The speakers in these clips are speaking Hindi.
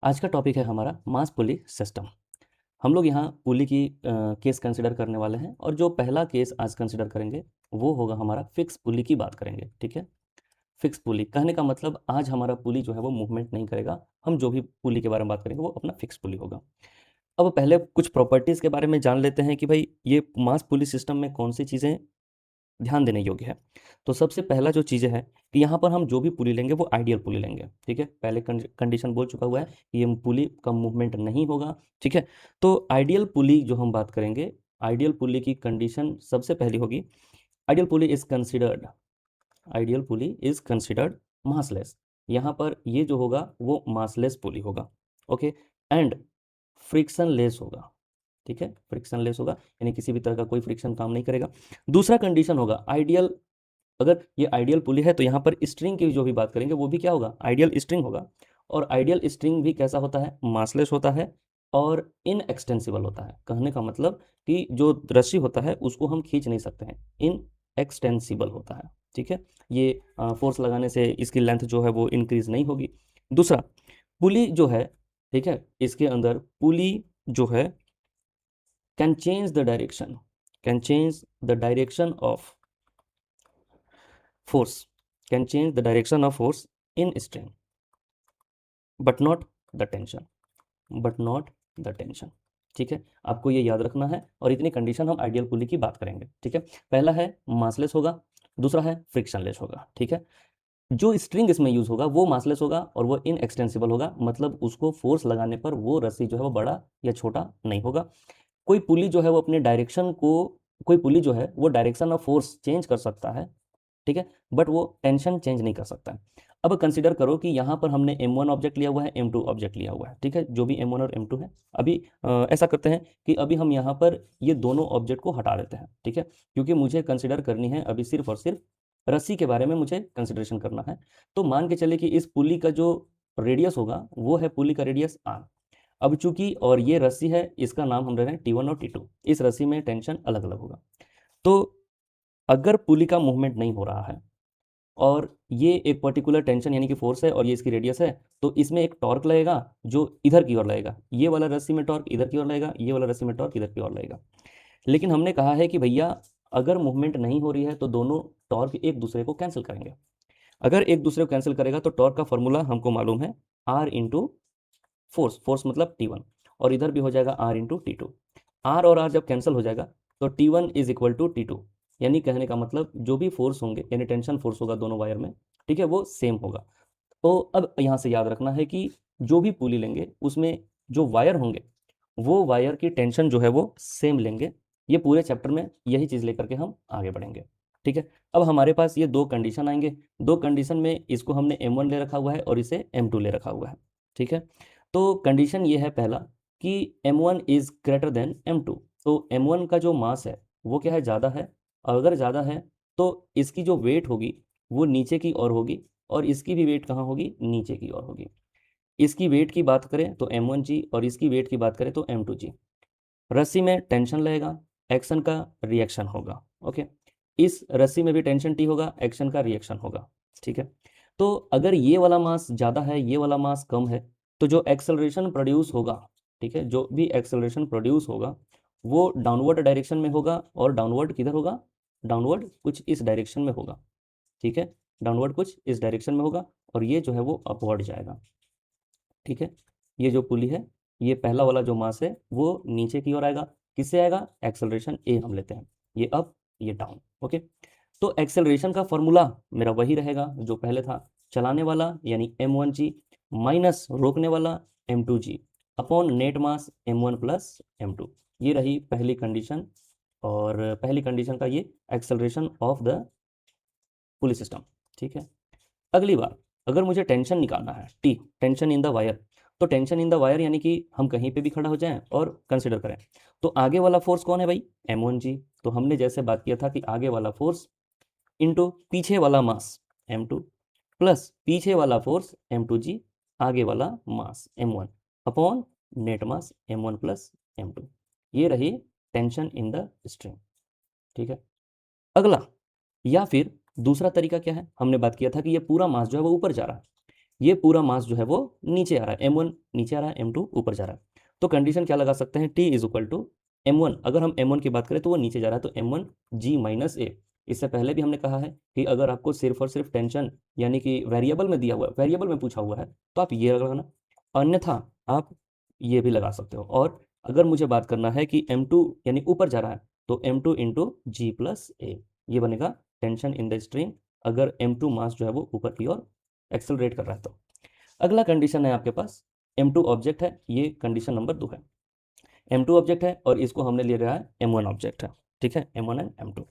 आज का टॉपिक है हमारा मास पुली सिस्टम। हम लोग यहाँ पुली की केस कंसिडर करने वाले हैं और जो पहला केस आज कंसिडर करेंगे वो होगा हमारा फिक्स पुली की बात करेंगे। ठीक है, फिक्स पुली कहने का मतलब आज हमारा पुली जो है वो मूवमेंट नहीं करेगा। हम जो भी पुली के बारे में बात करेंगे वो अपना फिक्स पुली होगा। अब पहले कुछ प्रॉपर्टीज़ के बारे में जान लेते हैं कि भाई ये मास पुली सिस्टम में कौन सी चीज़ें ध्यान देने योग्य है। तो सबसे पहला जो चीज़ें है कि यहाँ पर हम जो भी पुली लेंगे वो आइडियल पुली लेंगे। ठीक है, पहले कंडीशन बोल चुका हुआ है कि ये पुली का मूवमेंट नहीं होगा। ठीक है, तो आइडियल पुली जो हम बात करेंगे, आइडियल पुली की कंडीशन सबसे पहली होगी, ideal pulley is considered, ideal pulley is considered massless. यहाँ पर ये जो होगा वो मासलेस पुली होगा। ओके, एंड फ्रिक्शन लेस होगा। ठीक है, फ्रिक्शन लेस होगा यानी किसी भी तरह का कोई फ्रिक्शन काम नहीं करेगा। दूसरा कंडीशन होगा आइडियल, अगर ये आइडियल पुली है तो यहाँ पर स्ट्रिंग की जो भी बात करेंगे वो भी क्या होगा, आइडियल स्ट्रिंग होगा। और आइडियल स्ट्रिंग भी कैसा होता है, मासलेस होता है और इन एक्सटेंसिबल होता है। कहने का मतलब कि जो रस्सी होता है उसको हम खींच नहीं सकते हैं, इन एक्सटेंसिबल होता है। ठीक है, ये फोर्स लगाने से इसकी लेंथ जो है वो इंक्रीज नहीं होगी। दूसरा, पुली जो है, ठीक है, इसके अंदर पुली जो है can change the direction, can change the direction of force, can change the direction of force in string but not the tension, but not the tension। ठीक है, आपको ये याद रखना है और इतनी कंडीशन हम आइडियल पुली की बात करेंगे। ठीक है, पहला है मासलेस होगा, दूसरा है फ्रिक्शनलेस होगा। ठीक है, जो स्ट्रिंग इसमें यूज होगा वो मासलेस होगा और वो इन एक्सटेंसिबल होगा, मतलब उसको फोर्स लगाने पर वो रस्सी जो है वो बड़ा या छोटा नहीं होगा। कोई पुली जो है वो अपने डायरेक्शन को, कोई पुली जो है वो डायरेक्शन ऑफ फोर्स चेंज कर सकता है। ठीक है, बट वो टेंशन चेंज नहीं कर सकता है। अब कंसिडर करो कि यहाँ पर हमने M1 ऑब्जेक्ट लिया हुआ है, M2 ऑब्जेक्ट लिया हुआ है। ठीक है, जो भी M1 और M2 है, अभी ऐसा करते हैं कि अभी हम यहाँ पर ये दोनों ऑब्जेक्ट को हटा देते हैं। ठीक है, क्योंकि मुझे कंसिडर करनी है अभी सिर्फ और सिर्फ रस्सी के बारे में मुझे कंसिडरेशन करना है। तो मान के चले कि इस पुली का जो रेडियस होगा वो है पुली का रेडियस आर। अब चूंकि और ये रस्सी है, इसका नाम हम रख रहे हैं T1 और T2, इस रस्सी में टेंशन अलग अलग होगा। तो अगर पुली का मूवमेंट नहीं हो रहा है और ये एक पर्टिकुलर टेंशन यानी कि फोर्स है और ये इसकी रेडियस है, तो इसमें एक टॉर्क लगेगा जो इधर की ओर लगेगा, ये वाला रस्सी में टॉर्क इधर की ओर लगेगा, ये वाला रस्सी में टॉर्क इधर की ओर लगेगा। लेकिन हमने कहा है कि भैया अगर मूवमेंट नहीं हो रही है तो दोनों टॉर्क एक दूसरे को कैंसिल करेंगे। अगर एक दूसरे को कैंसिल करेगा तो टॉर्क का फॉर्मूला हमको मालूम है, आर इंटू फोर्स, फोर्स मतलब T1, और इधर भी हो जाएगा आर इंटू T2। आर और आर जब कैंसिल हो जाएगा तो T1 is equal to T2, यानी कहने का मतलब जो भी फोर्स होंगे यानी टेंशन फोर्स होगा दोनों वायर में, ठीक है, वो सेम होगा। तो अब यहाँ से याद रखना है कि जो भी पुली लेंगे उसमें जो वायर होंगे वो वायर की टेंशन जो है वो सेम लेंगे। ये पूरे चैप्टर में यही चीज़ लेकर के हम आगे बढ़ेंगे। ठीक है, अब हमारे पास ये दो कंडीशन आएंगे। दो कंडीशन में इसको हमने M1 ले रखा हुआ है और इसे M2 ले रखा हुआ है। ठीक है, तो कंडीशन ये है पहला कि M1 is greater than M2। तो M1 का जो मास है वो क्या है, ज़्यादा है, और अगर ज़्यादा है तो इसकी जो वेट होगी वो नीचे की ओर होगी और इसकी भी वेट कहाँ होगी, नीचे की ओर होगी। इसकी वेट की बात करें तो M1G और इसकी वेट की बात करें तो M2G। रस्सी में टेंशन लगेगा, एक्शन का रिएक्शन होगा। ओके, इस रस्सी में भी टेंशन टी होगा, एक्शन का रिएक्शन होगा। ठीक है, तो अगर ये वाला मास ज़्यादा है, ये वाला मास कम है, तो जो एक्सेलरेशन प्रोड्यूस होगा, ठीक है, जो भी एक्सेलरेशन प्रोड्यूस होगा वो डाउनवर्ड डायरेक्शन में होगा। और डाउनवर्ड किधर होगा, डाउनवर्ड कुछ इस डायरेक्शन में होगा। ठीक है, डाउनवर्ड कुछ इस डायरेक्शन में होगा और ये जो है वो अपवर्ड जाएगा। ठीक है, ये जो पुली है, ये पहला वाला जो मास है वो नीचे की ओर आएगा। किससे आएगा, एक्सेलरेशन ए हम लेते हैं, ये अप ये डाउन। ओके, तो एक्सेलरेशन का फॉर्मूला मेरा वही रहेगा जो पहले था, चलाने वाला यानी M1G माइनस रोकने वाला M2G upon net mass M1 plus M2। ये रही पहली कंडीशन, और पहली कंडीशन का ये acceleration of the pulley system. ठीक है, अगली बार अगर मुझे टेंशन निकालना है, T tension in the wire, तो टेंशन इन द वायर यानी कि हम कहीं पे भी खड़ा हो जाएं और कंसिडर करें, तो आगे वाला फोर्स कौन है भाई, M1G। तो हमने जैसे बात किया था कि आगे वाला फोर्स इंटू पीछे वाला मास M2 प्लस पीछे वाला फोर्स M2G, आगे वाला मास M1 upon net mass M1 plus M2। ये रही टेंशन इन द स्ट्रिंग। ठीक है, अगला या फिर दूसरा तरीका क्या है, हमने बात किया था कि ये पूरा मास जो है वो ऊपर जा रहा है, ये पूरा मास जो है वो नीचे आ रहा है, m1 नीचे आ रहा है, m2 ऊपर जा रहा है। तो कंडीशन क्या लगा सकते हैं, t is equal to m1, अगर हम m1 की बात करें तो वो नीचे जा रहा है, तो m1 g माइनस a। इससे पहले भी हमने कहा है कि अगर आपको सिर्फ और सिर्फ टेंशन यानी कि वेरिएबल में दिया हुआ है, वेरिएबल में पूछा हुआ है, तो आप ये लगाना, अन्यथा आप ये भी लगा सकते हो। और अगर मुझे बात करना है कि m2 यानी ऊपर जा रहा है, तो m2 इंटू जी प्लस ए, ये बनेगा टेंशन इन द स्ट्रीम, अगर m2 मास जो है वो ऊपर की ओर एक्सेलरेट कर रहा है तो। अगला कंडीशन है आपके पास, m2 ऑब्जेक्ट है, ये कंडीशन नंबर 2 है। m2 ऑब्जेक्ट है और इसको हमने ले रहा है m1 ऑब्जेक्ट है, ठीक है, m1 एंड m2।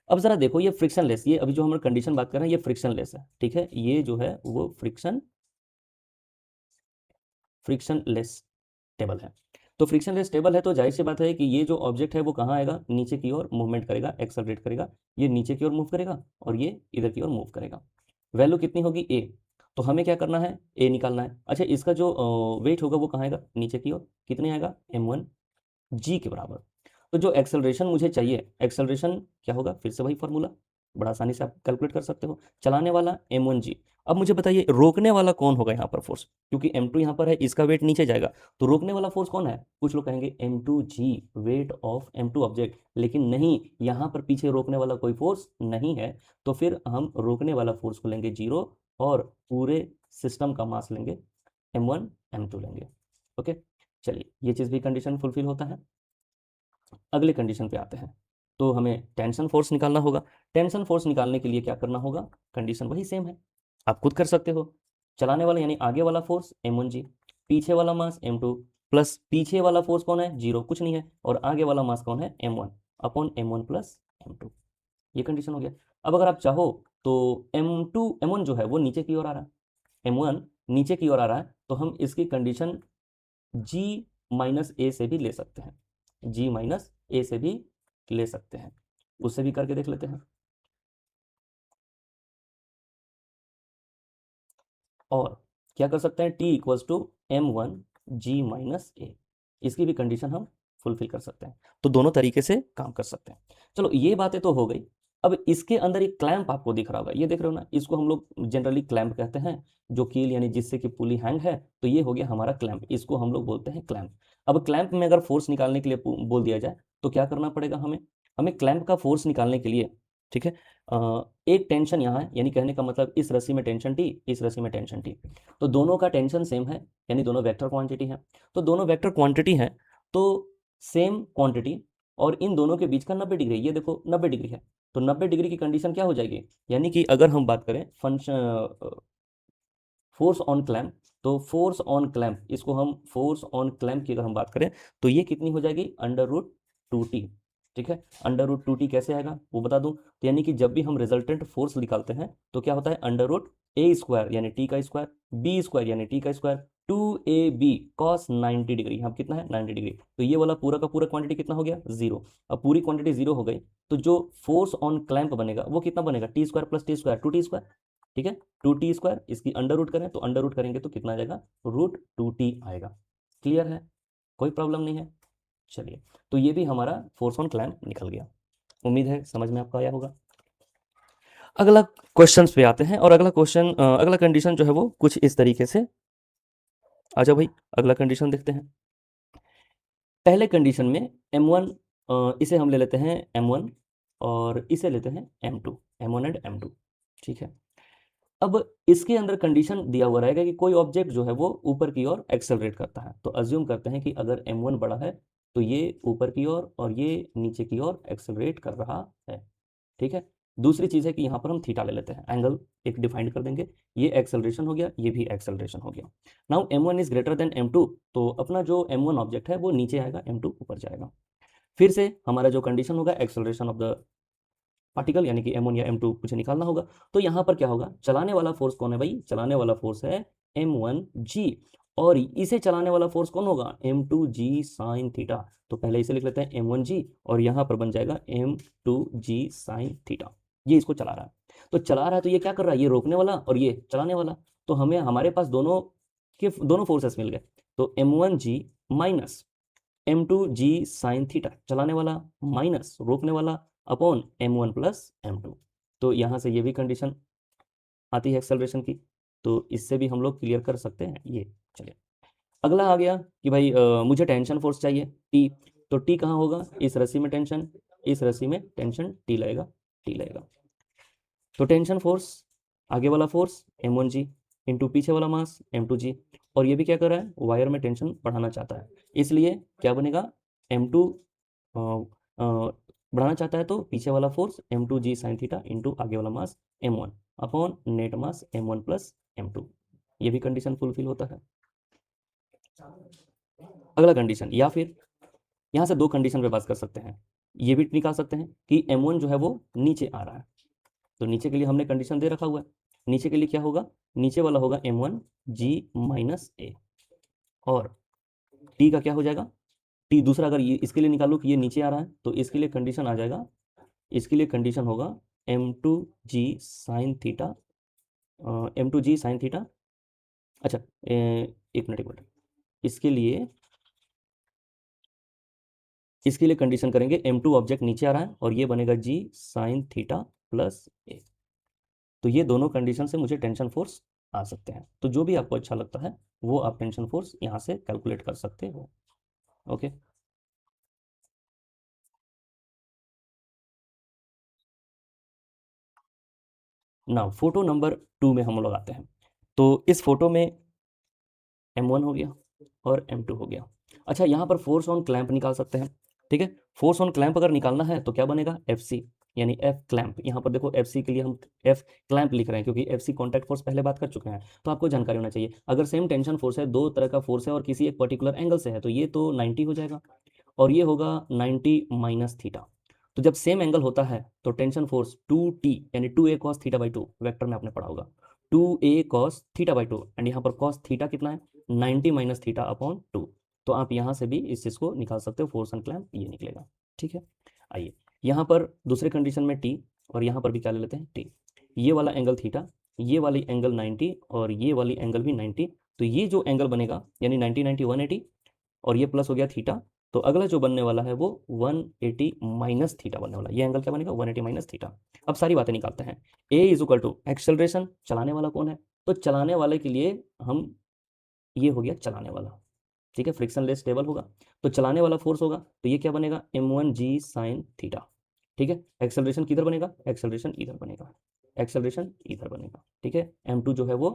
अब जरा देखो ये फ्रिक्शनलेस, ये अभी जो हम कंडीशन बात कर रहे हैं ये फ्रिक्शनलेस है, ठीक है, ये जो है वो फ्रिक्शनलेस टेबल है। तो फ्रिक्शनलेस टेबल है तो जाहिर सी बात है कि ये जो ऑब्जेक्ट है वो कहाँ आएगा, नीचे की ओर मूवमेंट करेगा, एक्सेलरेट करेगा, ये नीचे की ओर मूव करेगा और ये इधर की ओर मूव करेगा। वैल्यू कितनी होगी, ए। तो हमें क्या करना है, ए निकालना है। अच्छा, इसका जो वेट होगा वो कहाँ आएगा, नीचे की ओर, कितने आएगा, m1 जी के बराबर। तो जो एक्सेलरेशन मुझे चाहिए, एक्सेलरेशन क्या होगा, फिर से वही फॉर्मूला, बड़ा आसानी से आप कैलकुलेट कर सकते हो। चलाने वाला m1 जी। अब मुझे बताइए रोकने वाला कौन होगा यहाँ पर फोर्स, क्योंकि m2 यहाँ पर है, इसका वेट नीचे जाएगा, तो रोकने वाला फोर्स कौन है। कुछ लोग कहेंगे m2 ji weight of m2 object, लेकिन नहीं, यहाँ पर पीछे रोकने वाला कोई फोर्स नहीं है, तो फिर हम रोकने वाला फोर्स को लेंगे 0 और पूरे सिस्टम का मास लेंगे m1 m2 लेंगे। ओके, चलिए ये चीज़ भी कंडीशन फुलफिल होता है। अगले कंडीशन पे आते हैं, तो हमें टेंशन फोर्स निकालना होगा। टेंशन फोर्स निकालने के लिए क्या करना होगा, कंडीशन वही सेम है, आप खुद कर सकते हो। चलाने वाला यानी आगे वाला फोर्स m1 जी, पीछे वाला मास m2, प्लस पीछे वाला फोर्स कौन है, जीरो, कुछ नहीं है, और आगे वाला मास कौन है, m1 upon m1 plus m2। ये कंडीशन हो गया। अब अगर आप चाहो तो m1 जो है वो नीचे की ओर आ रहा है, m1 नीचे की ओर आ रहा है, तो हम इसकी कंडीशन g माइनस ए से भी ले सकते हैं, g माइनस ए से भी ले सकते हैं, उससे भी करके देख लेते हैं। और क्या कर सकते हैं, t equals to m1 g minus a, इसकी भी कंडीशन हम फुलफिल कर सकते हैं। तो दोनों तरीके से काम कर सकते हैं। चलो ये बातें तो हो गई। अब इसके अंदर एक क्लैंप आपको दिख रहा होगा, ये देख रहे हो ना, इसको हम लोग जनरली क्लैंप कहते हैं, जो कील यानी जिससे कि पुली हैंग है, तो ये हो गया हमारा क्लैंप, इसको हम लोग बोलते हैं क्लैंप। अब क्लैंप में अगर फोर्स निकालने के लिए बोल दिया जाए तो क्या करना पड़ेगा हमें, हमें क्लैंप का फोर्स निकालने के लिए, ठीक है, एक टेंशन यहाँ है, यानी कहने का मतलब इस रस्सी में टेंशन टी, इस रस्सी में टेंशन टी, तो दोनों का टेंशन सेम है, यानी दोनों वेक्टर क्वांटिटी है। तो दोनों वेक्टर क्वांटिटी है, तो सेम क्वांटिटी, और इन दोनों के बीच का 90 डिग्री, ये देखो 90 डिग्री है, तो 90 डिग्री की कंडीशन क्या हो जाएगी, यानी कि अगर हम बात करें फंक्शन फोर्स ऑन क्लैंप, तो फोर्स ऑन क्लैंप, इसको हम फोर्स ऑन क्लैंप की अगर हम बात करें तो ये कितनी हो जाएगी, अंडर रूट 2t। ठीक है, अंडर रूट 2t कैसे आएगा वो बता दूं, तो यानी कि जब भी हम रिजल्टेंट फोर्स निकालते हैं तो क्या होता है, अंडर रूट a² यानी t का स्क्वायर, b² यानी t का स्क्वायर, 2ab cos 90 डिग्री, हम कितना है 90 डिग्री, तो ये वाला पूरा का पूरा क्वांटिटी कितना हो गया, जीरो। अब पूरी क्वांटिटी जीरो हो गई, तो जो फोर्स ऑन क्लैंप बनेगा वो कितना बनेगा, t² प्लस t², 2t², ठीक है, 2t², इसकी अंडर रूट करें तो अंडर रूट करेंगे तो कितना आ जाएगा, √2t आएगा। क्लियर है, कोई प्रॉब्लम नहीं है। चलिए, तो ये भी हमारा फोर्स ऑन क्लैंप निकल गया, उम्मीद है समझ में आपको आया होगा। अगला क्वेश्चंस पे आते हैं, और अगला क्वेश्चन, अगला कंडीशन जो है वो कुछ इस तरीके से, आ जाओ भाई, अगला कंडीशन देखते हैं। पहले कंडीशन में m1, इसे हम ले लेते हैं m1 और इसे लेते हैं m2, m1 एंड m2, ठीक है। अब इसके अंदर कंडीशन दिया हुआ रहेगा कि कोई ऑब्जेक्ट जो है वो ऊपर की ओर एक्सेलरेट करता है, तो अज्यूम करते हैं कि अगर m1 बड़ा है तो ये ऊपर की ओर और ये नीचे की ओर एक्सेलरेट कर रहा है, ठीक है। दूसरी चीज़ है कि यहाँ पर हम थीटा ले लेते हैं, एंगल एक डिफाइंड कर देंगे, ये एक्सेलरेशन हो गया, ये भी एक्सेलरेशन हो गया। Now m1 is greater than m2, तो अपना जो m1 ऑब्जेक्ट है वो नीचे आएगा, m2 ऊपर जाएगा। फिर से हमारा जो कंडीशन होगा, एक्सेलरेशन ऑफ द पार्टिकल यानी कि m1 या m2 मुझे निकालना होगा, तो यहाँ पर क्या होगा, चलाने वाला फोर्स कौन है भाई, चलाने वाला फोर्स है m1g, और इसे चलाने वाला फोर्स कौन होगा, m2g साइन थीटा। तो पहले इसे लिख लेते हैं m1g, और यहाँ पर बन जाएगा m2g साइन थीटा, ये इसको चला रहा है। तो चला रहा है तो ये क्या कर रहा है, ये रोकने वाला और ये चलाने वाला, तो हमें हमारे पास दोनों के दोनों फोर्सेस मिल गए, तो m1g minus m2g sine theta, चलाने वाला माइनस रोकने वाला, अपॉन m1 प्लस m2। तो यहाँ से ये भी कंडीशन आती है एक्सेलरेशन की, तो इससे भी हम लोग क्लियर कर सकते हैं ये। चलिए अगला आ गया कि भाई मुझे टेंशन फोर्स चाहिए टी। तो टी कहाँ होगा, इस रस्सी में टेंशन, इस रस्सी में टेंशन टी लगेगा, टी लगेगा। तो टेंशन फोर्स, आगे वाला फोर्स m1g इंटू पीछे वाला मास m2g। और ये भी क्या कर रहा है, वायर में टेंशन बढ़ाना चाहता है, इसलिए क्या बनेगा, m2 बढ़ाना चाहता है तो पीछे वाला force m2g sine theta into आगे वाला मास m1 upon net mass m1 plus m2। ये भी कंडीशन फुलफिल होता है। अगला कंडीशन, या फिर यहाँ से दो कंडीशन पे बात कर सकते हैं, ये भी निकाल सकते हैं कि m1 जो है वो नीचे आ रहा है। तो नीचे के लिए हमने कंडीशन दे रखा हुआ है, नीचे के लिए क्या होगा, नीचे वाला होगा m1g माइनस ए। और टी का क्या हो जाएगा, टी दूसरा अगर ये इसके लिए निकालो कि ये नीचे आ रहा है तो इसके लिए कंडीशन आ जाएगा, इसके लिए कंडीशन होगा m2g sine theta, m2g sine theta. अच्छा एक मिनट, इसके लिए इसके लिए कंडीशन करेंगे m2 ऑब्जेक्ट नीचे आ रहा है और ये बनेगा g sine theta plus a. तो ये दोनों कंडीशन से मुझे टेंशन फोर्स आ सकते हैं, तो जो भी आपको अच्छा लगता है वो आप टेंशन फोर्स यहाँ से कैलकुलेट कर सकते हो। ओके, ना फोटो नंबर 2 में हम लोग आते हैं। तो इस फोटो में m1 हो गया और m2 हो गया। अच्छा, यहाँ पर फोर्स ऑन क्लैंप निकाल सकते हैं, ठीक है। फोर्स ऑन क्लैंप अगर निकालना है तो क्या बनेगा, एफ सी, यानी एफ क्लैंप। यहाँ पर देखो एफ सी के लिए हम एफ क्लैंप लिख रहे हैं क्योंकि एफ सी कॉन्टैक्ट फोर्स पहले बात कर चुके हैं, तो आपको जानकारी होना चाहिए। अगर सेम टेंशन फोर्स है, दो तरह का फोर्स है और किसी एक पर्टिकुलर एंगल से है, तो ये तो 90 हो जाएगा और ये होगा 90 माइनस थीटा। तो जब सेम एंगल होता है तो टेंशन फोर्स 2t यानी 2a cos theta by 2, vector में आपने पढ़ा होगा 2a cos theta by 2, and यहाँ पर cos थीटा कितना है, 90 माइनस थीटा अपॉन 2। तो आप यहाँ से भी इस चीज़ को निकाल सकते हो, फोर्स एंड क्लैम्प ये निकलेगा, ठीक है। आइए यहाँ पर दूसरे कंडीशन में t, और यहाँ पर भी क्या ले लेते हैं t। ये वाला एंगल थीटा, ये वाली एंगल 90 और ये वाली एंगल भी 90। तो ये जो एंगल बनेगा यानी 90 90 180 और ये प्लस हो गया थीटा। तो अगला जो बनने वाला है वो 180 माइनस थीटा बनने वाला है। ये एंगल क्या बनेगा, 180 माइनस थीटा। अब सारी बातें निकालते हैं। ए इज इक्वल टू एक्सेलरेशन, चलाने वाला कौन है, तो चलाने वाले के लिए हम, ये हो गया चलाने वाला, ठीक है, फ्रिक्शनलेस टेबल होगा। तो चलाने वाला फोर्स होगा तो ये क्या बनेगा, m1g साइन थीटा, ठीक है। एक्सेलरेशन किधर बनेगा, एक्सेलरेशन इधर बनेगा, एक्सेलरेशन इधर बनेगा, ठीक है। m2 जो है वो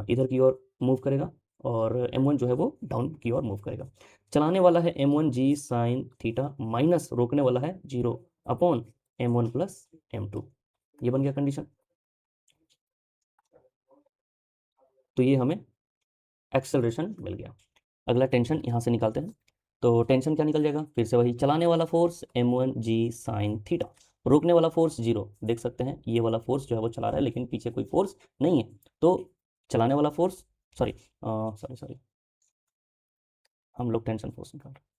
इधर की ओर मूव करेगा और m1 जो है वो डाउन की ओर मूव करेगा। चलाने वाला है m1g साइन थीटा माइनस रोकने वाला है 0 अपॉन m1 प्लस m2। ये बन गया कंडीशन। तो ये हमें एक्सेलरेशन मिल गया। अगला टेंशन यहाँ से निकालते हैं। तो टेंशन क्या निकल जाएगा, फिर से वही चलाने वाला फोर्स m1g साइन थीटा, रोकने वाला फोर्स 0। देख सकते हैं ये वाला फोर्स जो है वो चला रहा है लेकिन पीछे कोई फोर्स नहीं है, तो चलाने वाला फोर्स, सॉरी सॉरी सॉरी, हम लोग टेंशन फोर्स निकाल रहे हैं।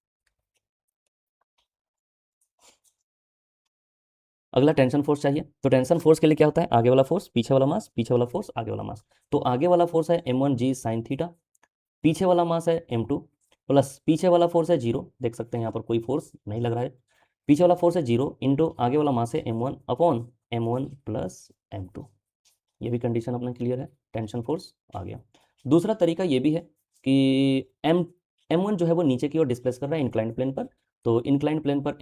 अगला टेंशन फोर्स चाहिए, तो टेंशन फोर्स के लिए क्या होता है, आगे वाला फोर्स पीछे वाला मास, पीछे वाला फोर्स आगे वाला मास। तो आगे वाला फोर्स है m1g साइन थीटा, पीछे वाला मास है m2 प्लस पीछे वाला फोर्स है 0। देख सकते हैं यहाँ पर कोई फोर्स नहीं लग रहा है, पीछे वाला फोर्स है 0 इंटू आगे वाला मास है m1 upon m1 plus m2। ये भी कंडीशन अपना क्लियर है, टेंशन फोर्स आ गया। दूसरा तरीका ये भी है कि m1 जो है वो नीचे की ओर डिस्प्लेस कर रहा है इंक्लाइंड प्लेन पर। तो इंक्लाइंड प्लेन पर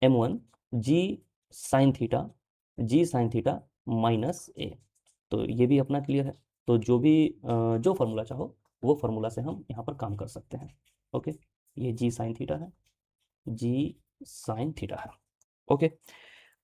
m1 g sine theta, g sine theta minus a. तो ये भी अपना क्लियर है। तो जो भी जो फार्मूला चाहो वो फार्मूला से हम यहाँ पर काम कर सकते हैं। ओके, ये जी साइन थीटा है, जी साइन थीटा है। ओके,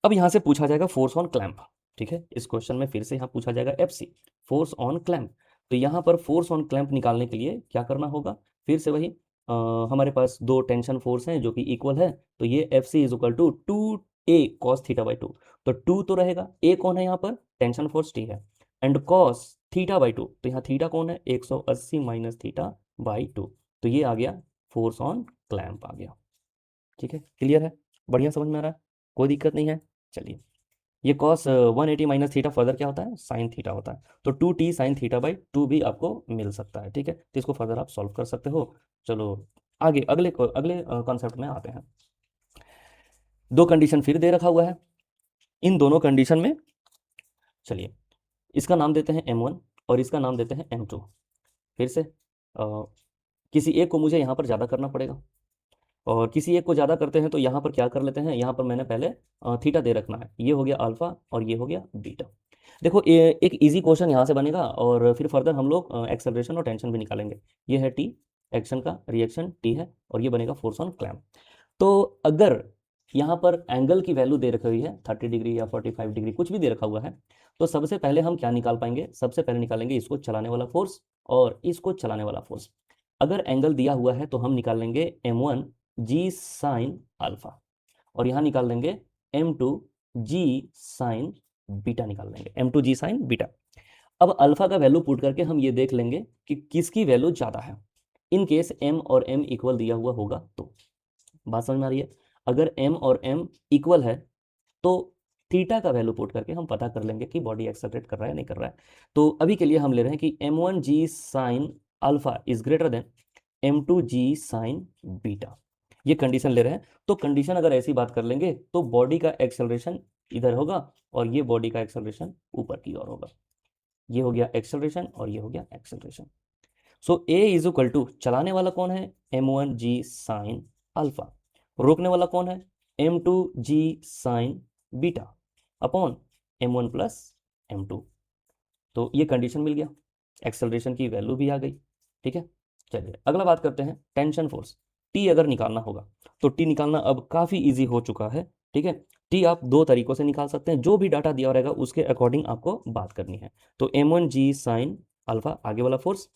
अब यहाँ से पूछा जाएगा फोर्स ऑन क्लैंप, ठीक है। इस क्वेश्चन में फिर से यहाँ पूछा जाएगा F C, force on clamp. तो यहाँ पर फोर्स ऑन क्लैंप निकालने के लिए क्या करना होगा, फिर से वही हमारे पास दो टेंशन फोर्स हैं जो कि इक्वल है। तो ये F C is equal to 2a cos theta by 2। तो 2 तो रहेगा, a कौन है यहाँ पर, टेंशन फोर्स टी है, एंड कॉस थीटा बाई 2, तो यहाँ थीटा कौन है, 180 माइनस थीटा बाई 2। तो ये आ गया फोर्स ऑन क्लैंप आ गया, ठीक है। क्लियर है, बढ़िया समझ में आ रहा है, कोई दिक्कत नहीं है। चलिए, ये कॉस 180 माइनस थीटा फर्दर क्या होता है, साइन थीटा होता है। तो 2t साइन थीटा बाई 2 भी आपको मिल सकता है, ठीक है। तो इसको फर्दर आप सॉल्व कर सकते हो। चलो आगे अगले कॉन्सेप्ट में आते हैं। दो कंडीशन फिर दे रखा हुआ है, इन दोनों कंडीशन में चलिए इसका नाम देते हैं m1 और इसका नाम देते हैं M2। फिर से किसी एक को मुझे यहाँ पर ज़्यादा करना पड़ेगा, और किसी एक को ज़्यादा करते हैं तो यहाँ पर क्या कर लेते हैं, यहाँ पर मैंने पहले थीटा दे रखना है। ये हो गया अल्फ़ा और ये हो गया बीटा। देखो एक इजी क्वेश्चन यहाँ से बनेगा, और फिर फर्दर हम लोग एक्सेलरेशन और टेंशन भी निकालेंगे। ये है टी, एक्शन का रिएक्शन टी है, और ये बनेगा फोर्स ऑन क्लैम्प। तो अगर यहाँ पर एंगल की वैल्यू दे रखी हुई है 30 डिग्री या 45 डिग्री, कुछ भी दे रखा हुआ है, तो सबसे पहले हम क्या निकाल पाएंगे, सबसे पहले निकालेंगे इसको चलाने वाला फोर्स और इसको चलाने वाला फोर्स। अगर एंगल दिया हुआ है तो हम निकाल लेंगे M1 जी साइन अल्फा, और यहाँ निकाल देंगे M2 जी साइन बीटा, निकाल देंगे M2 जी साइन बीटा। अब अल्फा का वैल्यू पुट करके हम ये देख लेंगे कि किसकी वैल्यू ज़्यादा है। इन केस M और M इक्वल दिया हुआ होगा तो, बात समझ में आ रही है? अगर M और M इक्वल है तो थीटा का वैल्यू पुट करके हम पता कर लेंगे कि बॉडी एक्सेलरेट कर रहा है नहीं कर रहा है। तो अभी के लिए हम ले रहे हैं कि M1 g sine alpha is greater than M2 g sine beta, ये कंडीशन ले रहे हैं। तो कंडीशन अगर ऐसी बात कर लेंगे तो बॉडी का एक्सेलरेशन इधर होगा और ये बॉडी का एक्सेलरेशन ऊपर की ओर होगा। ये हो गया एक्सेलरेशन और ये हो गया acceleration. So a is equal to, चलाने वाला कौन है, M1 जी साइन अल्फा, रोकने वाला कौन है, M2 g sine beta upon M1 plus M2। तो ये कंडीशन मिल गया, एक्सेलरेशन की वैल्यू भी आ गई। ठीक है, चलिए अगला बात करते हैं टेंशन फोर्स। टी अगर निकालना होगा तो टी निकालना अब काफ़ी इजी हो चुका है। ठीक है, टी आप दो तरीकों से निकाल सकते हैं, जो भी डाटा दिया रहेगा उसके अकॉर्डिंग आपको बात करनी है। तो M1 जी साइन अल्फा आगे वाला फोर्स,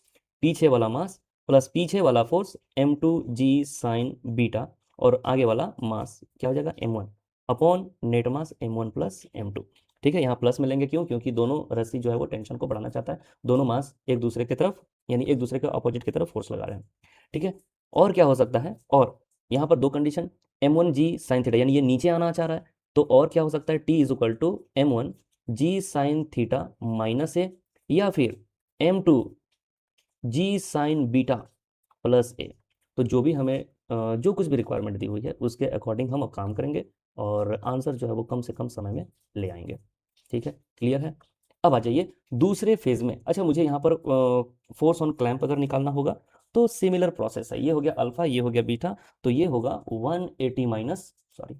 पीछे वाला मास, प्लस पीछे वाला force M2 g sine beta, और आगे वाला मास क्या हो जाएगा M1 upon net mass M1 plus M2। ठीक है, यहाँ प्लस मिलेंगे क्यों, क्योंकि दोनों रस्सी जो है वो टेंशन को बढ़ाना चाहता है, दोनों मास एक दूसरे की तरफ यानी एक दूसरे के अपोजिट की तरफ फोर्स लगा रहे हैं। ठीक है, और क्या हो सकता है, और यहाँ पर दो condition, M1 g sine theta यानी ये नीचे आना चाह रहा है, तो और क्या हो सकता है, t is equal to M1 g sine theta minus a, या फिर M2 g sine beta plus a. तो जो भी हमें जो कुछ भी रिक्वायरमेंट दी हुई है उसके अकॉर्डिंग हम अब काम करेंगे और आंसर जो है वो कम से कम समय में ले आएंगे। ठीक है, क्लियर है? अब आ जाइए दूसरे फेज में। अच्छा, मुझे यहाँ पर फोर्स ऑन क्लैंप अगर निकालना होगा तो सिमिलर प्रोसेस है। ये हो गया अल्फा, ये हो गया बीटा, तो ये होगा 180 minus, sorry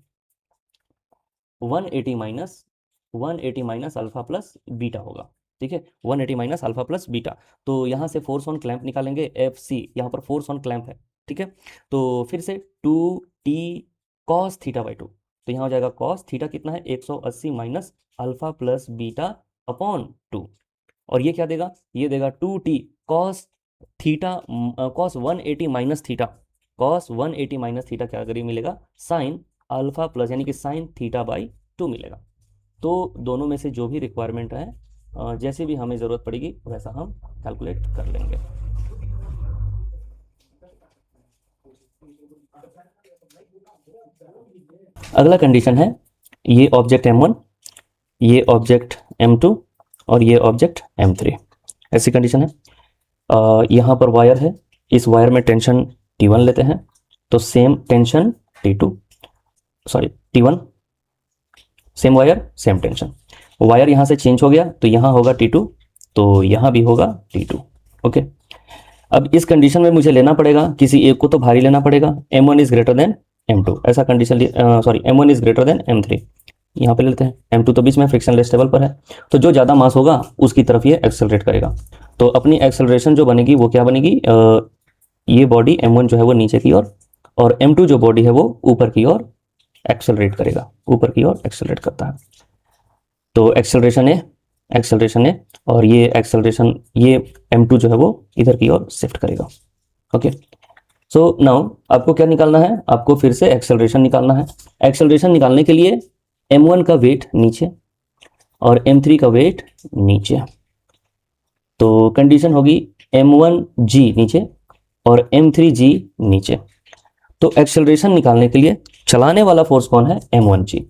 180 minus 180 minus alpha plus beta होगा। ठीक है, 180 माइनस अल्फा प्लस बीटा। तो यहाँ से फोर्स ऑन क्लैंप निकालेंगे FC, यहाँ पर फोर्स ऑन क्लैंप है। ठीक है, तो फिर से 2T कॉस थीटा बाई 2, तो यहाँ हो जाएगा कॉस थीटा कितना है 180 minus alpha plus beta upon 2, और ये क्या देगा, ये देगा 2T cos theta cos 180 minus theta, cos 180 minus theta क्या करिए मिलेगा, साइन अल्फा प्लस यानी कि साइन थीटा बाई 2 मिलेगा। तो दोनों में से जो भी रिक्वायरमेंट है जैसे भी हमें ज़रूरत पड़ेगी वैसा हम कैलकुलेट कर लेंगे। अगला कंडीशन है, ये ऑब्जेक्ट M1, ये ऑब्जेक्ट M2 और ये ऑब्जेक्ट M3, ऐसी कंडीशन है। यहाँ पर वायर है, इस वायर में टेंशन T1 लेते हैं, तो same tension T2, sorry T1, same wire same tension. Wire यहाँ से चेंज हो गया तो यहाँ होगा T2, तो यहाँ भी होगा T2। ओके, अब इस कंडीशन में मुझे लेना पड़ेगा, किसी एक को तो भारी लेना पड़ेगा, M1 is greater than M2, ऐसा condition, sorry M1 is greater then M3, यहाँ पे लेते हैं। M2 तो बीच में फ्रिक्शनलेस टेबल पर है, तो जो ज़्यादा मास होगा उसकी तरफ ये एक्सेलरेट करेगा। तो अपनी एक्सेलरेशन जो बनेगी वो क्या बनेगी, ये बॉडी M1 जो है वो नीचे की ओर, और M2 जो बॉडी है वो ऊपर की ओर एक्सेलरेट करेगा, ऊपर की ओर एक्सेलरेट करता है। तो एक्सेलरेशन है, और ये एक्सेलरेशन, ये M2 जो है वो इधर की ओर शिफ्ट करेगा। ओके, सो नाउ आपको क्या निकालना है, आपको फिर से एक्सेलरेशन निकालना है। एक्सेलरेशन निकालने के लिए M1 का वेट नीचे और M3 का वेट नीचे, तो कंडीशन होगी M1G नीचे और M3G नीचे। तो एक्सेलरेशन निकालने के लिए चलाने वाला फोर्स कौन है, M1G,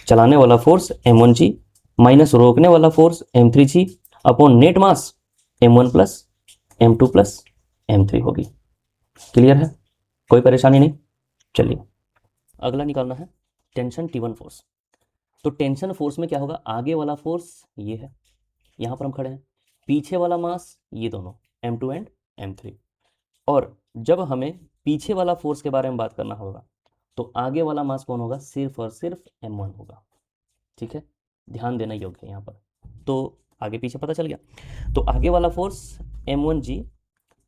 चलाने वाला फोर्स M1G माइनस रोकने वाला force M3G upon net mass M1 plus M2 plus M3 होगी। क्लियर है, कोई परेशानी नहीं? चलिए अगला निकालना है टेंशन T1 फोर्स। तो टेंशन फोर्स में क्या होगा, आगे वाला फोर्स ये है, यहाँ पर हम खड़े हैं, पीछे वाला मास ये दोनों m2 एंड m3। और जब हमें पीछे वाला फोर्स के बारे में बात करना होगा तो आगे वाला मास कौन होगा, सिर्फ और सिर्फ m1 होगा। ठीक है, ध्यान देना योग्य है यहाँ पर। तो आगे पीछे पता चल गया। तो आगे वाला फोर्स m1g,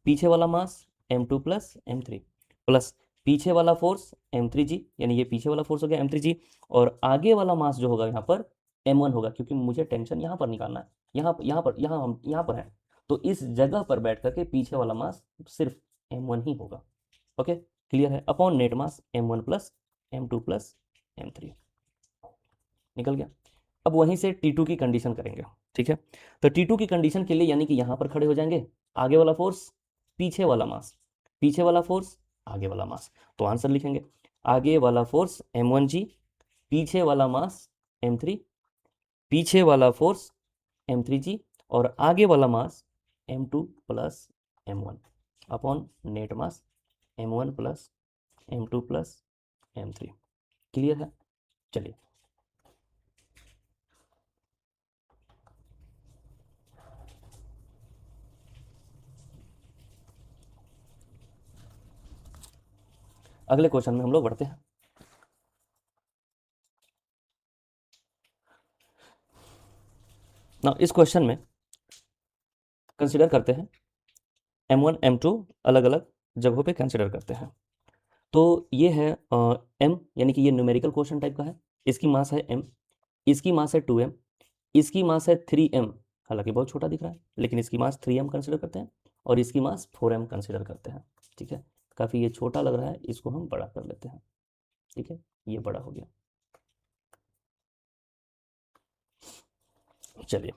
पीछे वाला mass m2 plus m3, plus पीछे वाला फोर्स m3g, यानी ये पीछे वाला फोर्स हो गया m3g, और आगे वाला मास जो होगा यहाँ पर m1 होगा, क्योंकि मुझे टेंशन यहाँ पर निकालना है, यहाँ पर है। तो इस जगह पर बैठ करके पीछे वाला मास सिर्फ m1 ही होगा। ओके, क्लियर है। Upon net mass m1 plus m2 plus m3 निकल गया। अब वहीं से T2 की कंडीशन करेंगे। ठीक है, तो T2 की कंडीशन के लिए यानी कि यहाँ पर खड़े हो जाएंगे, आगे वाला फोर्स पीछे वाला मास, पीछे वाला फोर्स आगे वाला मास। तो आंसर लिखेंगे, आगे वाला फोर्स m1g, पीछे वाला मास m3, पीछे वाला फोर्स m3g, और आगे वाला mass m2 plus m1 upon net mass m1 plus m2 plus m3। Clear है। चलिए अगले क्वेश्चन में हम लोग बढ़ते हैं। ना इस क्वेश्चन में कंसिडर करते हैं m1 m2 अलग अलग जगहों पे कंसिडर करते हैं। तो ये है m, यानी कि ये न्यूमेरिकल क्वेश्चन टाइप का है। इसकी मास है m, इसकी मास है 2m, इसकी मास है 3m, हालांकि बहुत छोटा दिख रहा है लेकिन इसकी मास 3m कंसिडर करते हैं, और इसकी मास 4m कंसिडर करते हैं। ठीक है, काफ़ी ये छोटा लग रहा है, इसको हम बड़ा कर लेते हैं। ठीक है, ये बड़ा हो गया। चलिए,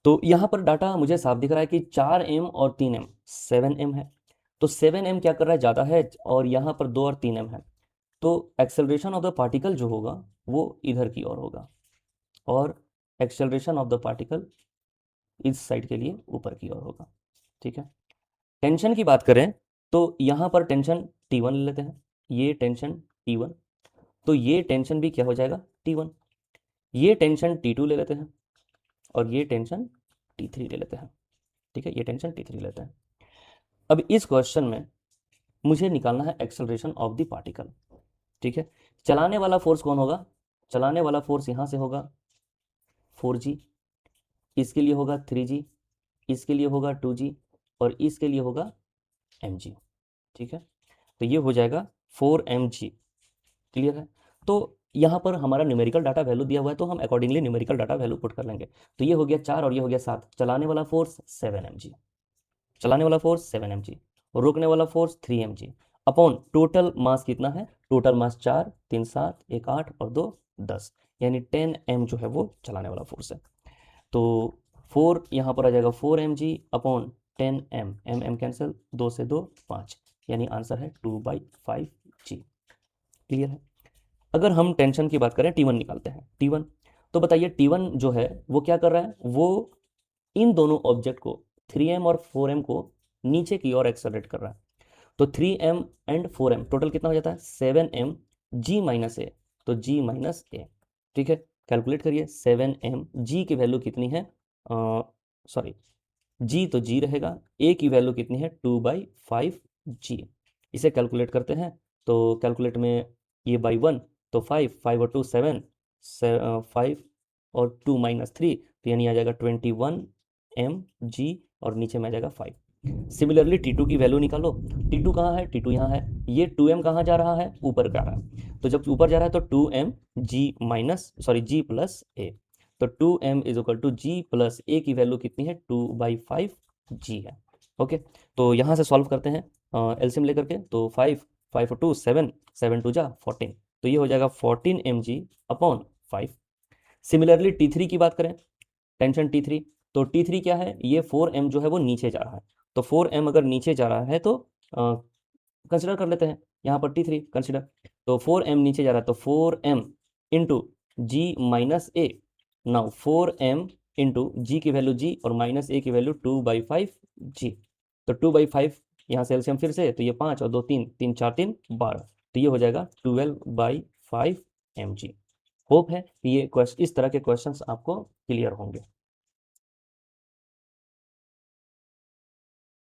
तो यहाँ पर डाटा मुझे साफ दिख रहा है कि 4m और 3m 7m है। तो 7m क्या कर रहा है, ज़्यादा है, और यहाँ पर 2 और 3m है। तो एक्सेलरेशन ऑफ द पार्टिकल जो होगा वो इधर की ओर होगा, और एक्सेलरेशन ऑफ द पार्टिकल इस साइड के लिए ऊपर की ओर होगा। ठीक है, टेंशन की बात करें तो यहाँ पर टेंशन T1 ले लेते हैं, ये टेंशन T1, तो ये टेंशन भी क्या हो जाएगा T1। ये टेंशन T2 ले लेते हैं, और ये टेंशन T3 ले लेते हैं। ठीक है, ये टेंशन T3 लेते हैं। अब इस क्वेश्चन में मुझे निकालना है एक्सेलरेशन ऑफ द पार्टिकल। ठीक है, चलाने वाला फोर्स कौन होगा, चलाने वाला फोर्स यहाँ से होगा 4g, इसके लिए होगा 3g, इसके लिए होगा 2g, और इसके लिए होगा mg। ठीक है, तो ये हो जाएगा 4mg। क्लियर है। तो यहाँ पर हमारा न्यूमेरिकल डाटा वैल्यू दिया हुआ है, तो हम accordingly numerical data value put कर लेंगे। तो ये हो गया 4 और ये हो गया 7। चलाने वाला फोर्स 7mg, चलाने वाला फोर्स 7mg, रोकने वाला force 3mg, upon total mass कितना है, टोटल मास 4, 3 7, 1 8 और 2 10, यानी 10m जो है वो चलाने वाला फोर्स है। तो 4 यहाँ पर आ जाएगा 4mg upon 10m, m cancel, 2 से 2 5, यानी आंसर है 2/5g। क्लियर है। अगर हम टेंशन की बात करें, T1 निकालते हैं, T1, तो बताइए T1 जो है वो क्या कर रहा है, वो इन दोनों ऑब्जेक्ट को 3m और 4m को नीचे की ओर एक्सेलरेट कर रहा है। तो 3m एंड 4m टोटल कितना हो जाता है 7m g माइनस ए, तो g माइनस ए। ठीक है, कैलकुलेट करिए, 7m g की वैल्यू कितनी है, सॉरी g तो g रहेगा, a की वैल्यू कितनी है 2/5g। इसे कैलकुलेट करते हैं, तो कैलकुलेट में ये बाई 1, तो 5, 5 और 2 7, 5 और 2 माइनस 3, तो यानी आ जाएगा 21mg, और नीचे में आ जाएगा 5। सिमिलरली T2 की वैल्यू निकालो, T2 कहाँ है, T2 यहाँ है, ये 2m कहाँ जा रहा है, ऊपर जा रहा है। तो जब ऊपर जा रहा है तो 2mg minus sorry g plus a, तो 2m is equal to g plus a की वैल्यू कितनी है 2/5g है। ओके, तो यहाँ से सॉल्व करते हैं एलसीएम लेकर के, तो 5, 5 और 2 7, 7 2 जा 14, तो ये हो जाएगा 14mg अपॉन 5। सिमिलरली T3 की बात करें, टेंशन T3, तो T3 क्या है, ये 4m जो है वो नीचे जा रहा है, तो 4m अगर नीचे जा रहा है तो कंसिडर कर लेते हैं यहाँ पर T3 कंसिडर, तो 4m नीचे जा रहा है, तो 4m इंटू जी माइनस ए। नाउ 4m इंटू जी की वैल्यू g और माइनस ए की वैल्यू 2/5g, तो 2/5 यहाँ से एलसीएम फिर से, तो ये 5 और 2 3, 3 4 3 12, तो ये हो जाएगा 12/5 mg। होप है कि ये इस तरह के क्वेश्चंस आपको क्लियर होंगे।